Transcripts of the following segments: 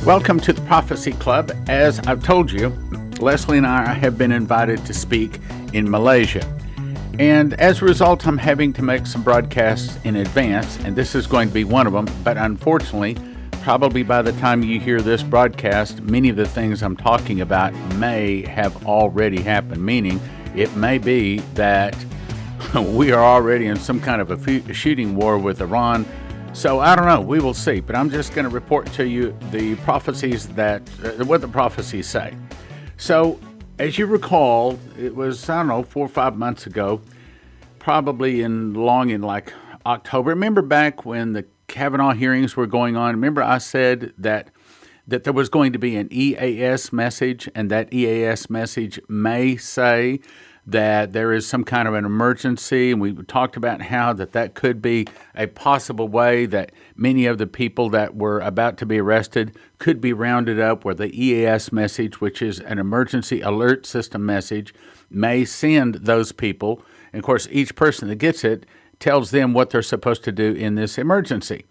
Welcome to the Prophecy Club. As I've told you, Leslie and I have been invited to speak in Malaysia. And as a result, I'm having to make some broadcasts in advance, and this is going to be one of them. But unfortunately, probably by the time you hear this broadcast, many of the things I'm talking about may have already happened, meaning it may be that we are already in some kind of a shooting war with Iran. So I don't know, we will see, but I'm just going to report to you the prophecies what the prophecies say. So as you recall, it was, 4 or 5 months ago, probably in like October. Remember back when the Kavanaugh hearings were going on? Remember I said that there was going to be an EAS message, and that EAS message may say that there is some kind of an emergency, and we talked about how that could be a possible way that many of the people that were about to be arrested could be rounded up, where the EAS message, which is an emergency alert system message, may send those people. And of course, each person that gets it tells them what they're supposed to do in this emergency.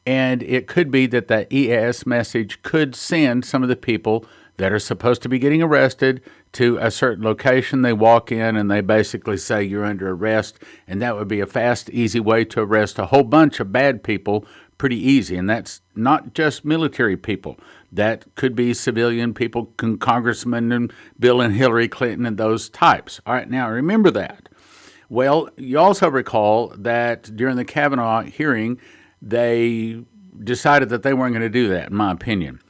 And it could be that the EAS message could send some of the people that are supposed to be getting arrested to a certain location. They walk in and they basically say you're under arrest, and that would be a fast, easy way to arrest a whole bunch of bad people pretty easy. And that's not just military people. That could be civilian people, congressmen and Bill and Hillary Clinton and those types. All right, now remember that. Well, you also recall that during the Kavanaugh hearing, they decided that they weren't going to do that, in my opinion,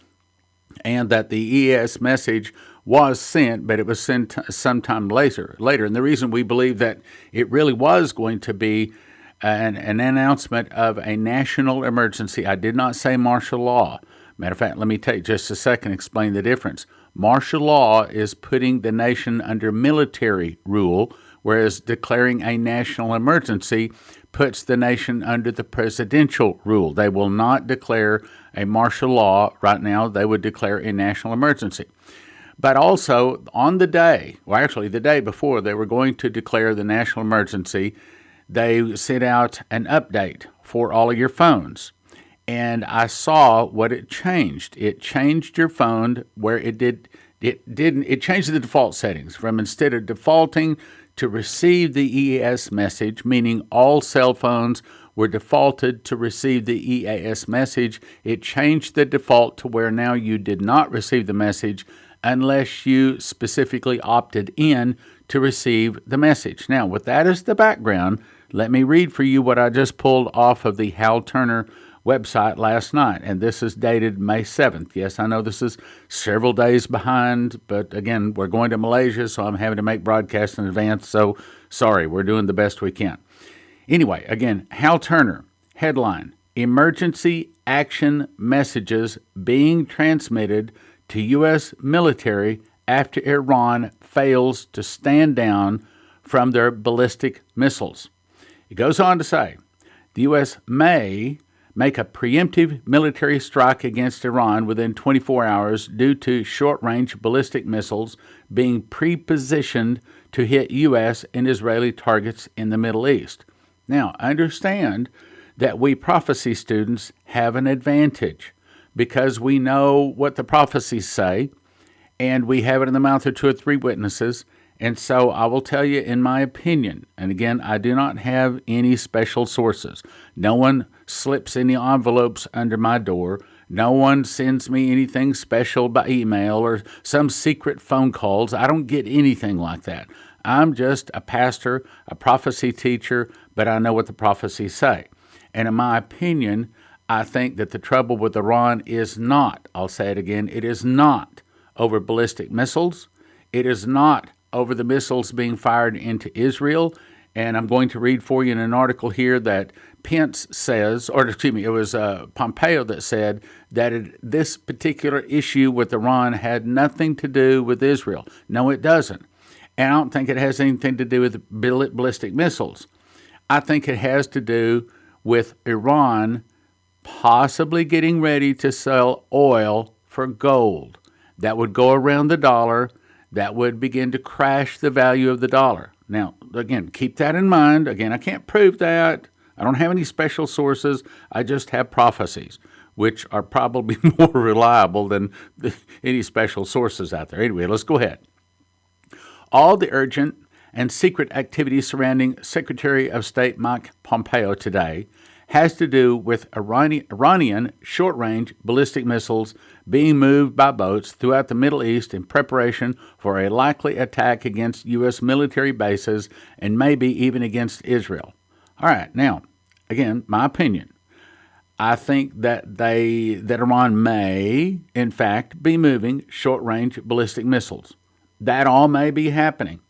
and that the EAS message was sent, but it was sent sometime later. And the reason we believe that it really was going to be an announcement of a national emergency. I did not say martial law. Matter of fact, let me take just a second to explain the difference. Martial law is putting the nation under military rule, whereas declaring a national emergency puts the nation under the presidential rule. They will not declare a martial law right now. They would declare a national emergency. But also on the day, the day before they were going to declare the national emergency, they sent out an update for all of your phones. And I saw what it changed. It changed your phone where it changed the default settings from, instead of defaulting to receive the EAS message, meaning all cell phones were defaulted to receive the EAS message, it changed the default to where now you did not receive the message unless you specifically opted in to receive the message. Now, with that as the background, let me read for you what I just pulled off of the Hal Turner website last night, and this is dated May 7th. Yes, I know this is several days behind, but again, we're going to Malaysia, so I'm having to make broadcasts in advance, so sorry, we're doing the best we can. Anyway, again, Hal Turner, headline, Emergency Action Messages Being Transmitted to U.S. Military After Iran Fails to Stand Down from Their Ballistic Missiles. It goes on to say, the U.S. may make a preemptive military strike against Iran within 24 hours due to short-range ballistic missiles being pre-positioned to hit U.S. and Israeli targets in the Middle East. Now, understand that we prophecy students have an advantage because we know what the prophecies say, and we have it in the mouth of 2 or 3 witnesses. And so I will tell you, in my opinion, and again, I do not have any special sources. No one slips any envelopes under my door. No one sends me anything special by email or some secret phone calls. I don't get anything like that. I'm just a pastor, a prophecy teacher, but I know what the prophecies say. And in my opinion, I think that the trouble with Iran is not, I'll say it again, it is not over ballistic missiles. It is not over the missiles being fired into Israel. And I'm going to read for you in an article here that Pence says, it was Pompeo that said that this particular issue with Iran had nothing to do with Israel. No, it doesn't. And I don't think it has anything to do with ballistic missiles. I think it has to do with Iran possibly getting ready to sell oil for gold. That would go around the dollar. That would begin to crash the value of the dollar. Now, again, keep that in mind. Again, I can't prove that. I don't have any special sources. I just have prophecies. which are probably more reliable than any special sources out there. Anyway, let's go ahead. All the urgent and secret activity surrounding Secretary of State Mike Pompeo today has to do with Iranian short-range ballistic missiles being moved by boats throughout the Middle East in preparation for a likely attack against U.S. military bases and maybe even against Israel. All right, now, again, my opinion. I think that Iran may, in fact, be moving short-range ballistic missiles. That all may be happening.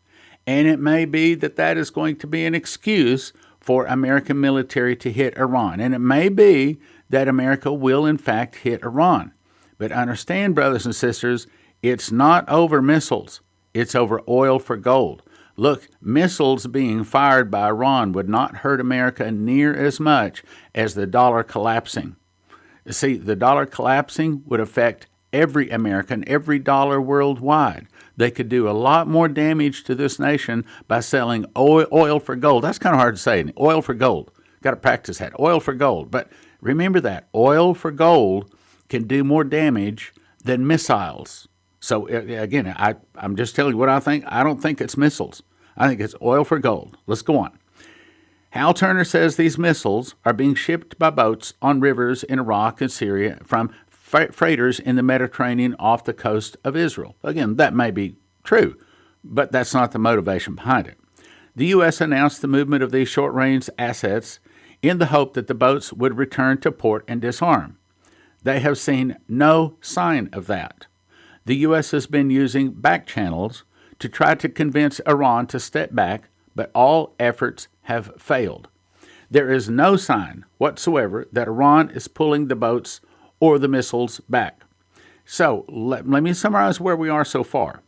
And it may be that is going to be an excuse for American military to hit Iran. And it may be that America will, in fact, hit Iran. But understand, brothers and sisters, it's not over missiles. It's over oil for gold. Look, missiles being fired by Iran would not hurt America near as much as the dollar collapsing. You see, the dollar collapsing would affect every American, every dollar worldwide. They could do a lot more damage to this nation by selling oil for gold. That's kind of hard to say. Oil for gold. Got to practice that. Oil for gold. But remember that. Oil for gold can do more damage than missiles. So, again, I'm just telling you what I think. I don't think it's missiles. I think it's oil for gold. Let's go on. Hal Turner says these missiles are being shipped by boats on rivers in Iraq and Syria from freighters in the Mediterranean off the coast of Israel. Again, that may be true, but that's not the motivation behind it. The U.S. announced the movement of these short-range assets in the hope that the boats would return to port and disarm. They have seen no sign of that. The U.S. has been using back channels to try to convince Iran to step back, but all efforts have failed. There is no sign whatsoever that Iran is pulling the boats or the missiles back. So let me summarize where we are so far.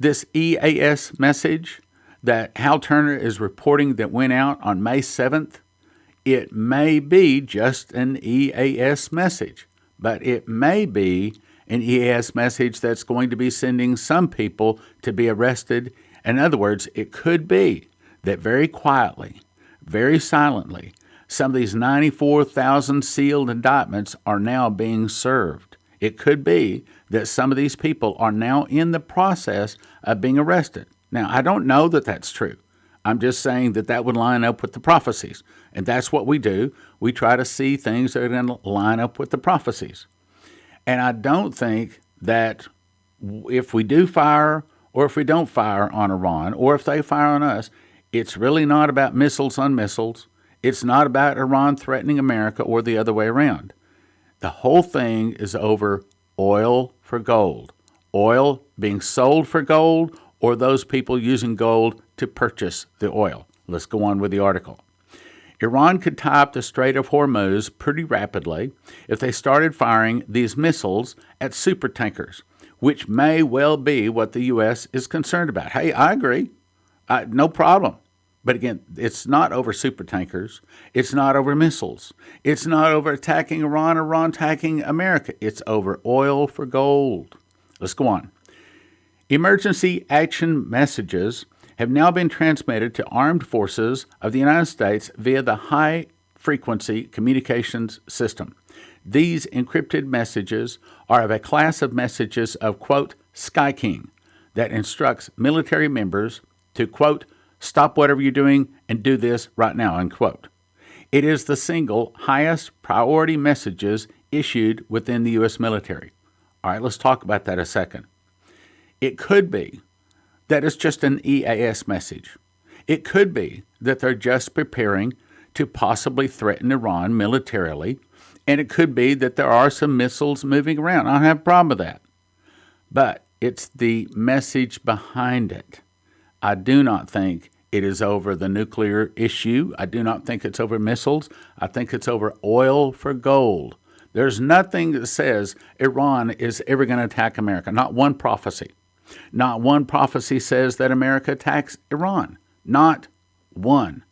This EAS message that Hal Turner is reporting that went out on May 7th, it may be just an EAS message, but it may be an EAS message that's going to be sending some people to be arrested. In other words, it could be that very quietly, very silently, some of these 94,000 sealed indictments are now being served. It could be that some of these people are now in the process of being arrested. Now, I don't know that that's true. I'm just saying that would line up with the prophecies. And that's what we do. We try to see things that are going to line up with the prophecies. And I don't think that if we do fire or if we don't fire on Iran or if they fire on us, it's really not about missiles on missiles. It's not about Iran threatening America or the other way around. The whole thing is over oil for gold. Oil being sold for gold or those people using gold to purchase the oil. Let's go on with the article. Iran could tie up the Strait of Hormuz pretty rapidly if they started firing these missiles at supertankers, which may well be what the U.S. is concerned about. Hey, I agree. No problem. But again, it's not over supertankers. It's not over missiles. It's not over attacking Iran or Iran attacking America. It's over oil for gold. Let's go on. Emergency action messages have now been transmitted to armed forces of the United States via the high-frequency communications system. These encrypted messages are of a class of messages of, quote, Sky King, that instructs military members to, quote, stop whatever you're doing and do this right now, unquote. It is the single highest priority messages issued within the U.S. military. All right, let's talk about that a second. It could be that it's just an EAS message. It could be that they're just preparing to possibly threaten Iran militarily, and it could be that there are some missiles moving around. I don't have a problem with that. But it's the message behind it. I do not think it is over the nuclear issue. I do not think it's over missiles. I think it's over oil for gold. There's nothing that says Iran is ever going to attack America. Not one prophecy. Not one prophecy says that America attacks Iran. Not one.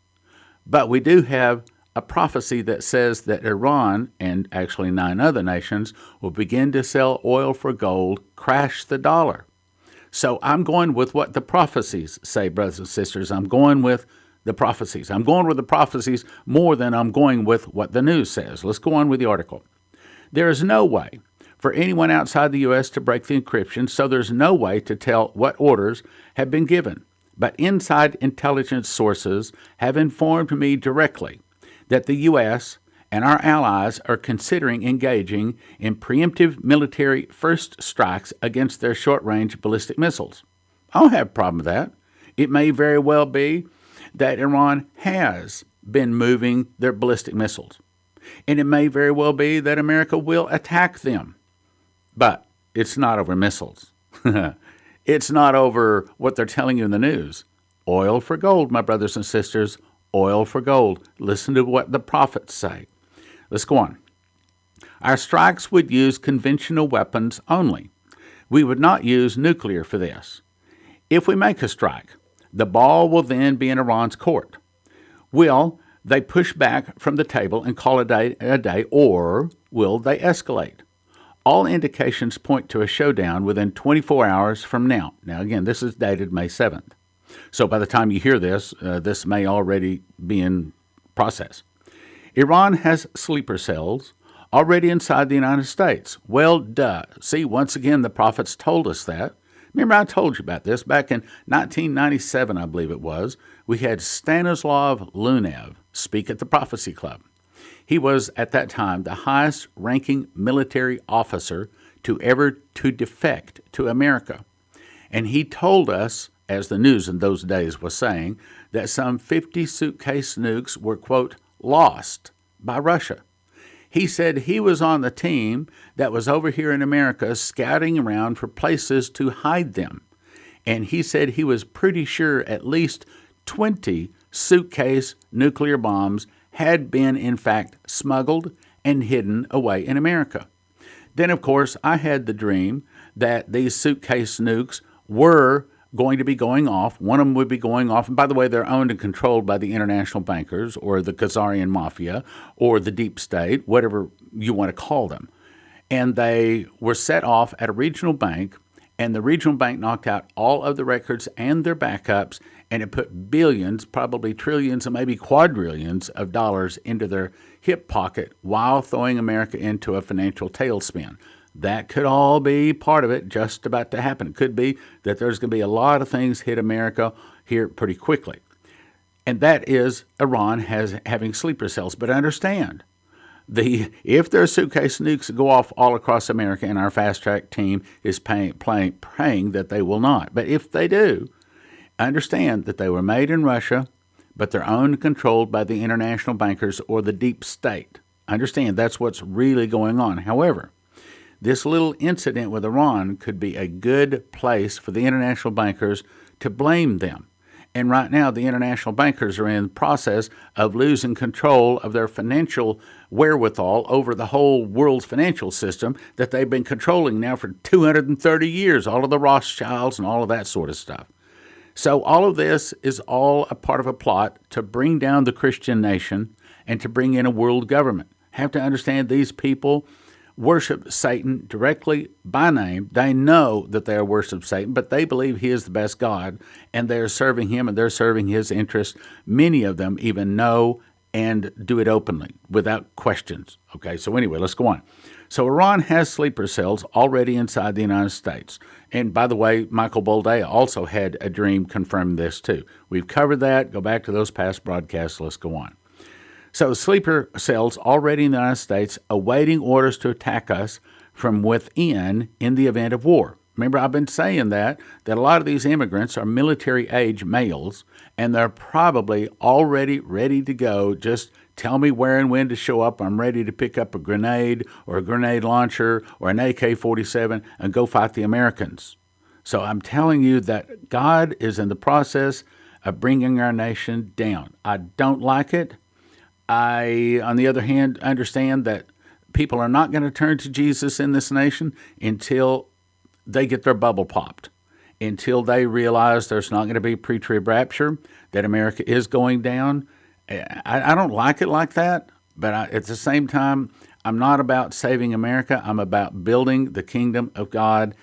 But we do have a prophecy that says that Iran, and actually 9 other nations, will begin to sell oil for gold, crash the dollar. So I'm going with what the prophecies say, brothers and sisters. I'm going with the prophecies. I'm going with the prophecies more than I'm going with what the news says. Let's go on with the article. There is no way for anyone outside the U.S. to break the encryption, so there's no way to tell what orders have been given. But inside intelligence sources have informed me directly that the U.S. and our allies are considering engaging in preemptive military first strikes against their short-range ballistic missiles. I don't have a problem with that. It may very well be that Iran has been moving their ballistic missiles, and it may very well be that America will attack them. But it's not over missiles. It's not over what they're telling you in the news. Oil for gold, my brothers and sisters, oil for gold. Listen to what the prophets say. Let's go on. Our strikes would use conventional weapons only. We would not use nuclear for this. If we make a strike, the ball will then be in Iran's court. Will they push back from the table and call it a day, or will they escalate? All indications point to a showdown within 24 hours from now. Now, again, this is dated May 7th. So by the time you hear this, this may already be in process. Iran has sleeper cells already inside the United States. Well, duh. See, once again, the prophets told us that. Remember, I told you about this back in 1997, I believe it was. We had Stanislav Lunev speak at the Prophecy Club. He was, at that time, the highest-ranking military officer to ever to defect to America. And he told us, as the news in those days was saying, that some 50 suitcase nukes were, quote, lost by Russia. He said he was on the team that was over here in America scouting around for places to hide them. And he said he was pretty sure at least 20 suitcase nuclear bombs had been, in fact, smuggled and hidden away in America. Then, of course, I had the dream that these suitcase nukes were going to be going off. One of them would be going off. And by the way, they're owned and controlled by the international bankers or the Khazarian mafia or the deep state, whatever you want to call them. And they were set off at a regional bank, and the regional bank knocked out all of the records and their backups, and it put billions, probably trillions, and maybe quadrillions of dollars into their hip pocket while throwing America into a financial tailspin. That could all be part of it, just about to happen. It could be that there's going to be a lot of things hit America here pretty quickly. And that is Iran having sleeper cells. But understand, if their suitcase nukes go off all across America, and our fast-track team is praying that they will not. But if they do, understand that they were made in Russia, but they're owned and controlled by the international bankers or the deep state. Understand, that's what's really going on. However, this little incident with Iran could be a good place for the international bankers to blame them. And right now, the international bankers are in the process of losing control of their financial wherewithal over the whole world's financial system that they've been controlling now for 230 years, all of the Rothschilds and all of that sort of stuff. So all of this is all a part of a plot to bring down the Christian nation and to bring in a world government. Have to understand these people worship Satan directly by name. They know that they are worship Satan, but they believe he is the best God, and they are serving him, and they're serving his interests. Many of them even know and do it openly without questions. Okay, so anyway, let's go on. So Iran has sleeper cells already inside the United States. And by the way, Michael Boldea also had a dream confirm this too. We've covered that. Go back to those past broadcasts. Let's go on. So sleeper cells already in the United States awaiting orders to attack us from within in the event of war. Remember, I've been saying that a lot of these immigrants are military-age males, and they're probably already ready to go. Just tell me where and when to show up. I'm ready to pick up a grenade or a grenade launcher or an AK-47 and go fight the Americans. So I'm telling you that God is in the process of bringing our nation down. I don't like it. I, on the other hand, understand that people are not going to turn to Jesus in this nation until they get their bubble popped, until they realize there's not going to be pre-trib rapture, that America is going down. I don't like it like that, but at the same time, I'm not about saving America. I'm about building the kingdom of God,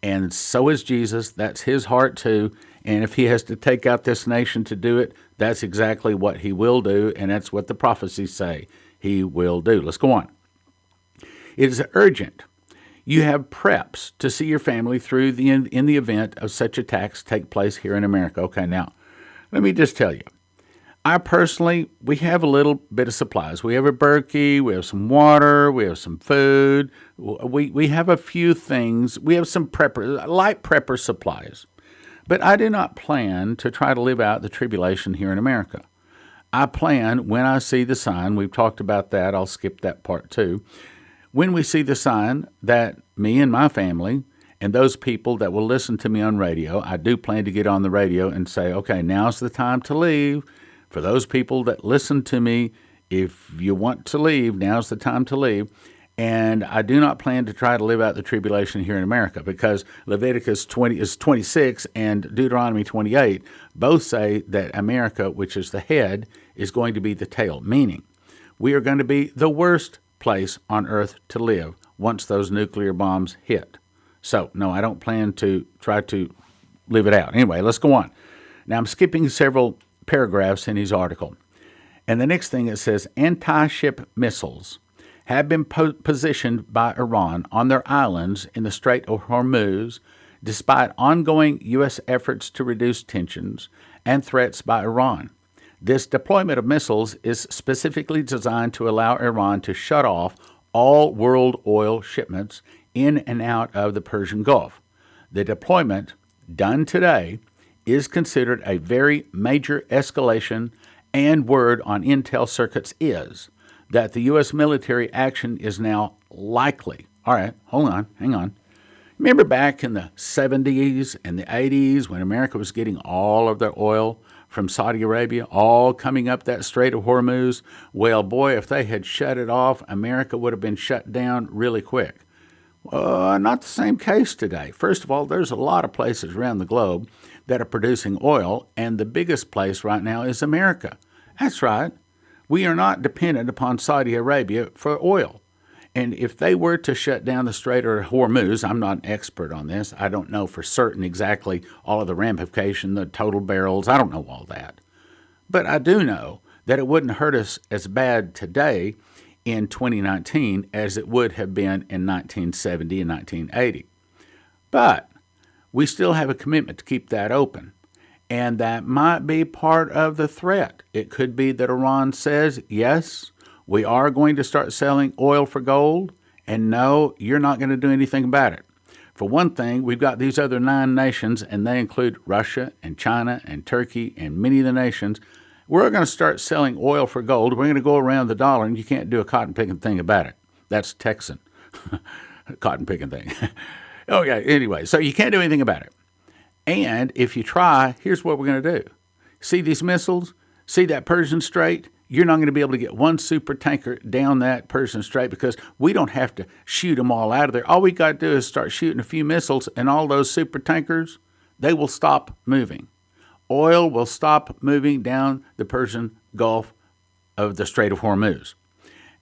and so is Jesus. That's his heart too. And if he has to take out this nation to do it, that's exactly what he will do, and that's what the prophecies say he will do. Let's go on. It is urgent. You have preps to see your family through in the event of such attacks take place here in America. Okay, now, let me just tell you. We have a little bit of supplies. We have a Berkey, we have some water, we have some food. We have a few things. We have some light prepper supplies. But I do not plan to try to live out the tribulation here in America. I plan, when I see the sign, we've talked about that, I'll skip that part too. When we see the sign that me and my family and those people that will listen to me on radio, I do plan to get on the radio and say, okay, now's the time to leave. For those people that listen to me, if you want to leave, now's the time to leave. And I do not plan to try to live out the tribulation here in America, because Leviticus 20 is 26 and Deuteronomy 28 both say that America, which is the head, is going to be the tail, meaning we are going to be the worst place on earth to live once those nuclear bombs hit. So, no, I don't plan to try to live it out. Anyway, let's go on. Now, I'm skipping several paragraphs in his article. And the next thing it says, anti-ship missiles have been positioned by Iran on their islands in the Strait of Hormuz, despite ongoing U.S. efforts to reduce tensions and threats by Iran. This deployment of missiles is specifically designed to allow Iran to shut off all world oil shipments in and out of the Persian Gulf. The deployment, done today, is considered a very major escalation, and word on intel circuits is that the U.S. military action is now likely. All right, hang on. Remember back in the 70s and the 80s when America was getting all of their oil from Saudi Arabia, all coming up that Strait of Hormuz? Well, boy, if they had shut it off, America would have been shut down really quick. Not the same case today. First of all, there's a lot of places around the globe that are producing oil, and the biggest place right now is America. That's right. We are not dependent upon Saudi Arabia for oil. And if they were to shut down the Strait of Hormuz, I'm not an expert on this. I don't know for certain exactly all of the ramifications, the total barrels. I don't know all that. But I do know that it wouldn't hurt us as bad today in 2019 as it would have been in 1970 and 1980. But we still have a commitment to keep that open. And that might be part of the threat. It could be that Iran says, yes, we are going to start selling oil for gold, and no, you're not going to do anything about it. For one thing, we've got these other 9 nations, and they include Russia and China and Turkey and many of the nations. We're going to start selling oil for gold. We're going to go around the dollar, and you can't do a cotton-picking thing about it. That's Texan cotton-picking thing. Okay, anyway, so you can't do anything about it. And if you try, here's what we're going to do. See these missiles? See that Persian Strait? You're not going to be able to get one super tanker down that Persian Strait because we don't have to shoot them all out of there. All we got to do is start shooting a few missiles, and all those super tankers, they will stop moving. Oil will stop moving down the Persian Gulf of the Strait of Hormuz.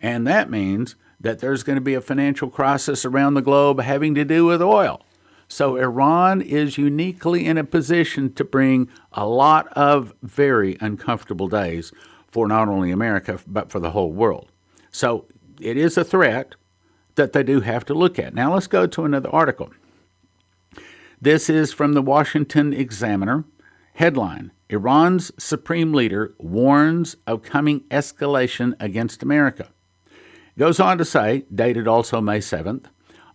And that means that there's going to be a financial crisis around the globe having to do with oil. So Iran is uniquely in a position to bring a lot of very uncomfortable days for not only America, but for the whole world. So it is a threat that they do have to look at. Now let's go to another article. This is from the Washington Examiner. Headline, Iran's supreme leader warns of coming escalation against America. Goes on to say, dated also May 7th,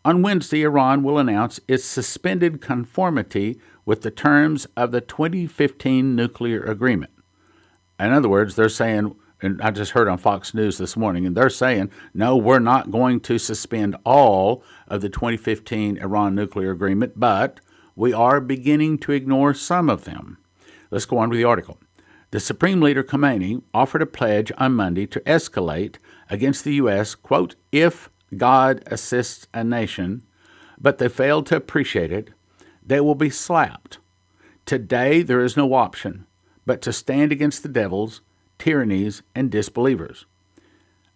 on Wednesday, Iran will announce its suspended conformity with the terms of the 2015 nuclear agreement. In other words, they're saying, and I just heard on Fox News this morning, and they're saying, no, we're not going to suspend all of the 2015 Iran nuclear agreement, but we are beginning to ignore some of them. Let's go on with the article. The Supreme Leader Khamenei offered a pledge on Monday to escalate against the U.S., quote, if God assists a nation, but they failed to appreciate it, they will be slapped. Today there is no option but to stand against the devils, tyrannies, and disbelievers.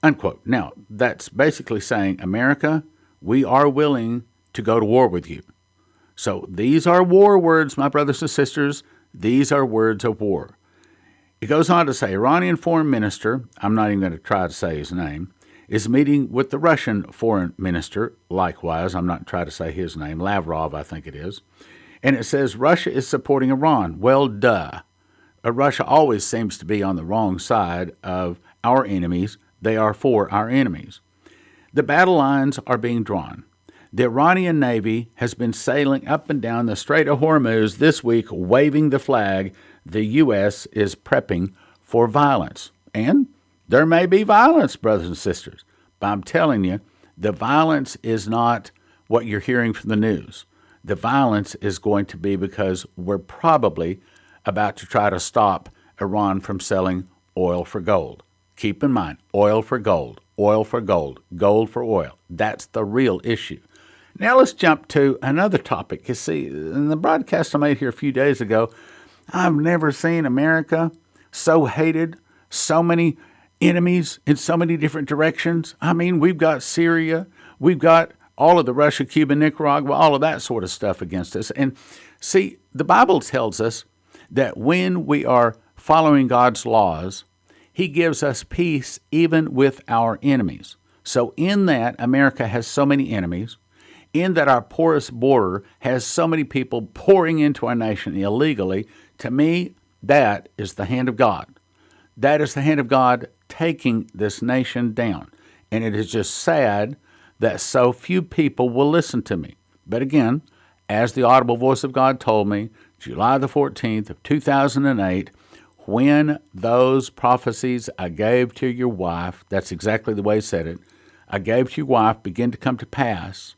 Unquote. Now, that's basically saying, America, we are willing to go to war with you. So these are war words, my brothers and sisters. These are words of war. It goes on to say, Iranian Foreign Minister, I'm not even going to try to say his name, is meeting with the Russian foreign minister. Likewise, I'm not trying to say his name, Lavrov, I think it is. And it says Russia is supporting Iran. Well, duh. Russia always seems to be on the wrong side of our enemies. They are for our enemies. The battle lines are being drawn. The Iranian Navy has been sailing up and down the Strait of Hormuz this week, waving the flag. The U.S. is prepping for violence. And there may be violence, brothers and sisters. But I'm telling you, the violence is not what you're hearing from the news. The violence is going to be because we're probably about to try to stop Iran from selling oil for gold. Keep in mind, oil for gold, oil for gold, gold for oil. That's the real issue. Now let's jump to another topic. You see, in the broadcast I made here a few days ago, I've never seen America so hated, so many enemies in so many different directions. I mean, we've got Syria, we've got all of the Russia, Cuba, Nicaragua, all of that sort of stuff against us. And see, the Bible tells us that when we are following God's laws, He gives us peace even with our enemies. So in that, America has so many enemies, in that our porous border has so many people pouring into our nation illegally, to me, that is the hand of God. That is the hand of God taking this nation down. And it is just sad that so few people will listen to me. But again, as the audible voice of God told me, July the 14th of 2008, when those prophecies I gave to your wife, that's exactly the way He said it, I gave to your wife begin to come to pass,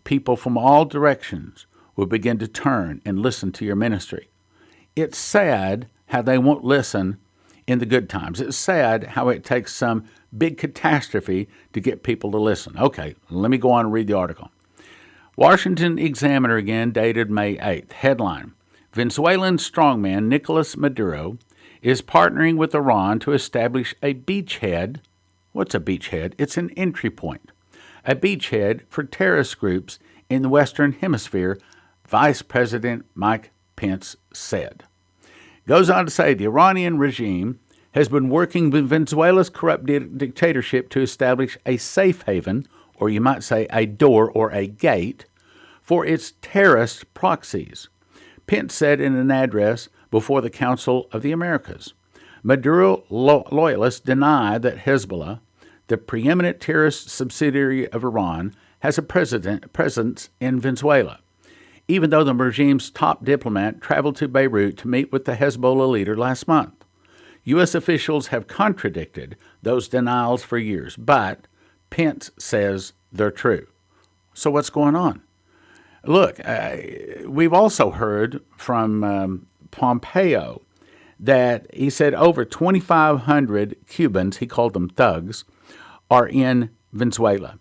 people from all directions will begin to turn and listen to your ministry. It's sad how they won't listen in the good times. It's sad how it takes some big catastrophe to get people to listen. Okay, let me go on and read the article. Washington Examiner again, dated May 8th. Headline, Venezuelan strongman Nicolas Maduro is partnering with Iran to establish a beachhead. What's a beachhead? It's an entry point. A beachhead for terrorist groups in the Western Hemisphere, Vice President Mike Pence said. Goes on to say the Iranian regime has been working with Venezuela's corrupt dictatorship to establish a safe haven, or you might say a door or a gate, for its terrorist proxies. Pence said in an address before the Council of the Americas. Maduro loyalists deny that Hezbollah, the preeminent terrorist subsidiary of Iran, has a presence in Venezuela, even though the regime's top diplomat traveled to Beirut to meet with the Hezbollah leader last month. U.S. officials have contradicted those denials for years, but Pence says they're true. So what's going on? Look, we've also heard from Pompeo that he said over 2,500 Cubans, he called them thugs, are in Venezuela.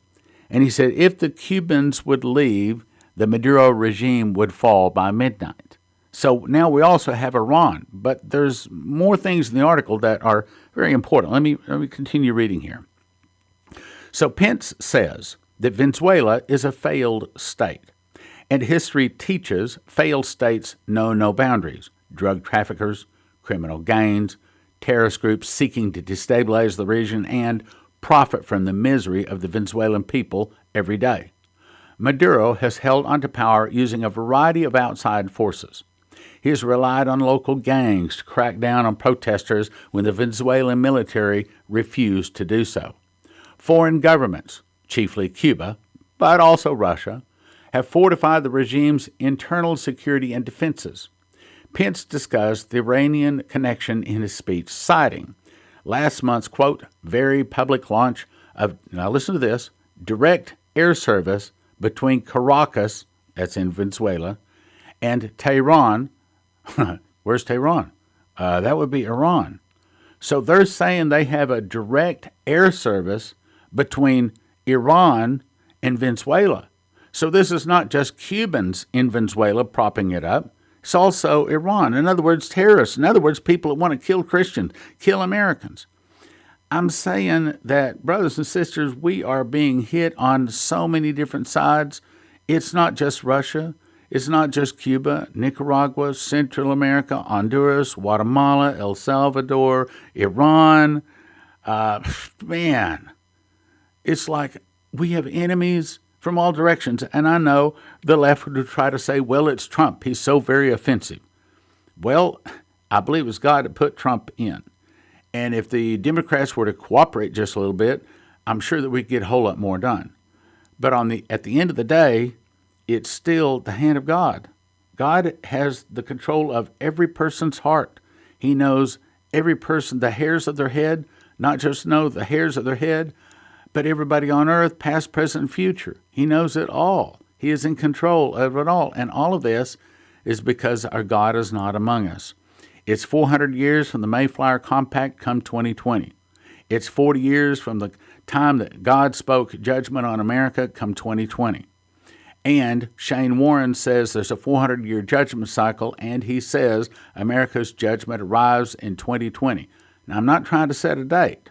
And he said if the Cubans would leave, the Maduro regime would fall by midnight. So now we also have Iran, but there's more things in the article that are very important. Let me continue reading here. So Pence says that Venezuela is a failed state, and history teaches failed states know no boundaries. Drug traffickers, criminal gangs, terrorist groups seeking to destabilize the region and profit from the misery of the Venezuelan people every day. Maduro has held onto power using a variety of outside forces. He has relied on local gangs to crack down on protesters when the Venezuelan military refused to do so. Foreign governments, chiefly Cuba, but also Russia, have fortified the regime's internal security and defenses. Pence discussed the Iranian connection in his speech, citing last month's, quote, very public launch of, now listen to this, direct air service between Caracas, that's in Venezuela, and Tehran. Where's Tehran? That would be Iran. So they're saying they have a direct air service between Iran and Venezuela. So this is not just Cubans in Venezuela propping it up. It's also Iran. In other words, terrorists. In other words, people that want to kill Christians, kill Americans. I'm saying that, brothers and sisters, we are being hit on so many different sides. It's not just Russia. It's not just Cuba, Nicaragua, Central America, Honduras, Guatemala, El Salvador, Iran. Man, It's like we have enemies from all directions. And I know the left would try to say, well, it's Trump. He's so very offensive. Well, I believe it's God that put Trump in. And if the Democrats were to cooperate just a little bit, I'm sure that we could get a whole lot more done. But at the end of the day, it's still the hand of God. God has the control of every person's heart. He knows every person, the hairs of their head, not just know the hairs of their head, but everybody on earth, past, present, and future. He knows it all. He is in control of it all. And all of this is because our God is not among us. It's 400 years from the Mayflower Compact come 2020. It's 40 years from the time that God spoke judgment on America come 2020. And Shane Warren says there's a 400-year judgment cycle, and he says America's judgment arrives in 2020. Now, I'm not trying to set a date,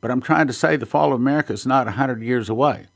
but I'm trying to say the fall of America is not 100 years away.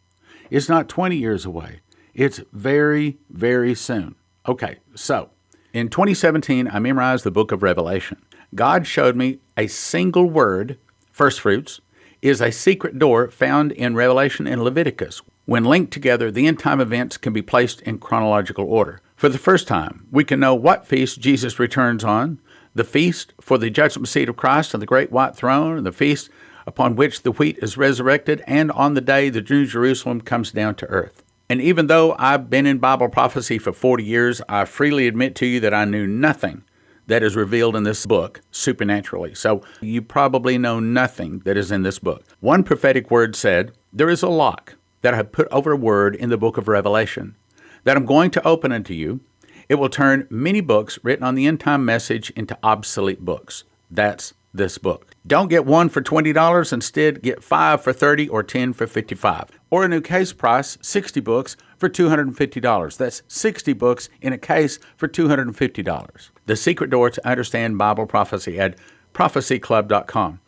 It's not 20 years away. It's very, very soon. Okay, so in 2017, I memorized the book of Revelation. God showed me a single word, first fruits, is a secret door found in Revelation and Leviticus. When linked together, the end-time events can be placed in chronological order. For the first time, we can know what feast Jesus returns on, the feast for the judgment seat of Christ on the great white throne, and the feast upon which the wheat is resurrected, and on the day the New Jerusalem comes down to earth. And even though I've been in Bible prophecy for 40 years, I freely admit to you that I knew nothing that is revealed in this book supernaturally. So you probably know nothing that is in this book. One prophetic word said, there is a lock that I have put over a word in the book of Revelation that I'm going to open unto you. It will turn many books written on the end-time message into obsolete books. That's this book. Don't get one for $20. Instead, get 5 for $30 or 10 for $55. Or a new case price, 60 books for $250. That's 60 books in a case for $250. The secret door to understand Bible prophecy at prophecyclub.com.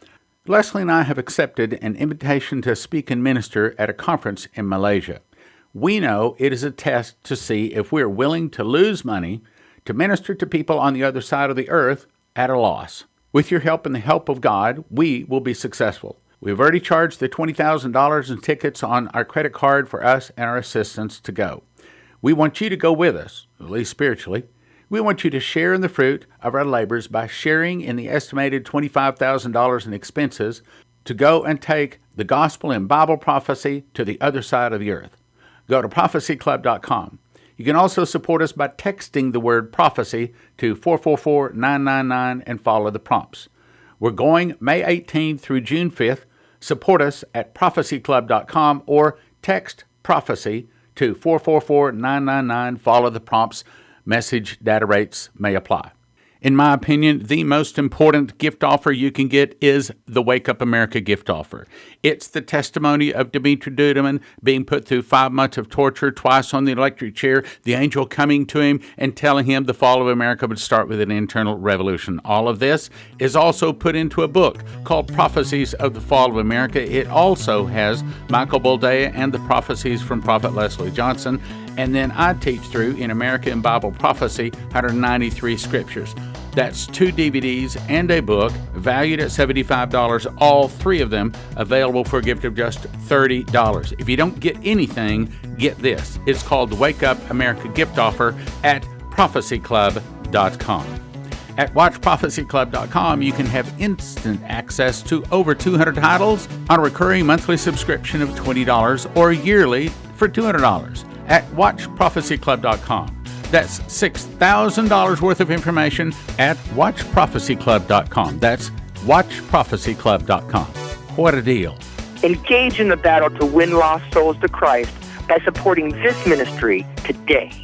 Leslie and I have accepted an invitation to speak and minister at a conference in Malaysia. We know it is a test to see if we are willing to lose money to minister to people on the other side of the earth at a loss. With your help and the help of God, we will be successful. We've already charged the $20,000 in tickets on our credit card for us and our assistants to go. We want you to go with us, at least spiritually. We want you to share in the fruit of our labors by sharing in the estimated $25,000 in expenses to go and take the gospel and Bible prophecy to the other side of the earth. Go to prophecyclub.com. You can also support us by texting the word prophecy to 444-999 and follow the prompts. We're going May 18th through June 5th. Support us at prophecyclub.com or text prophecy to 444-999. Follow the prompts. Message data rates may apply. In my opinion, the most important gift offer you can get is the Wake Up America gift offer. It's the testimony of Dimitri Duduman being put through 5 months of torture, twice on the electric chair, the angel coming to him and telling him the fall of America would start with an internal revolution. All of this is also put into a book called Prophecies of the Fall of America. It also has Michael Boldea and the prophecies from Prophet Leslie Johnson. And then I teach through in American Bible Prophecy 193 scriptures. That's 2 DVDs and a book valued at $75, all 3 of them available for a gift of just $30. If you don't get anything, get this. It's called the Wake Up America gift offer at prophecyclub.com. At watchprophecyclub.com, you can have instant access to over 200 titles on a recurring monthly subscription of $20 or yearly for $200 at watchprophecyclub.com. That's $6,000 worth of information at watchprophecyclub.com. That's watchprophecyclub.com. What a deal. Engage in the battle to win lost souls to Christ by supporting this ministry today.